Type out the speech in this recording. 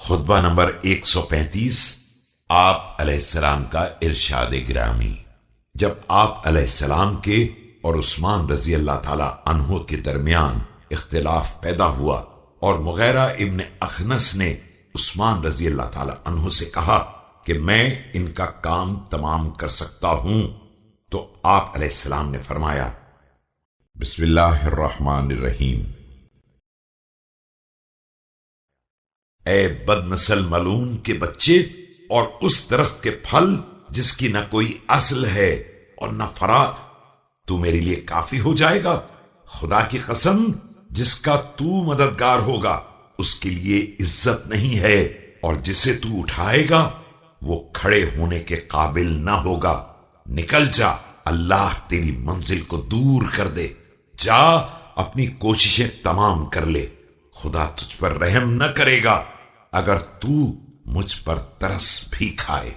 خطبہ نمبر 135 آپ علیہ السلام کا ارشاد گرامی۔ جب آپ علیہ السلام کے اور عثمان رضی اللہ تعالی عنہ کے درمیان اختلاف پیدا ہوا اور مغیرہ ابن اخنس نے عثمان رضی اللہ تعالی عنہ سے کہا کہ میں ان کا کام تمام کر سکتا ہوں، تو آپ علیہ السلام نے فرمایا بسم اللہ الرحمن الرحیم، اے بد نسل ملعون کے بچے اور اس درخت کے پھل جس کی نہ کوئی اصل ہے اور نہ فرع، تو میرے لیے کافی ہو جائے گا؟ خدا کی قسم، جس کا تو مددگار ہوگا اس کے لیے عزت نہیں ہے، اور جسے تو اٹھائے گا وہ کھڑے ہونے کے قابل نہ ہوگا۔ نکل جا، اللہ تیری منزل کو دور کر دے، جا اپنی کوششیں تمام کر لے، خدا تجھ پر رحم نہ کرے گا اگر تو مجھ پر ترس بھی کھائے۔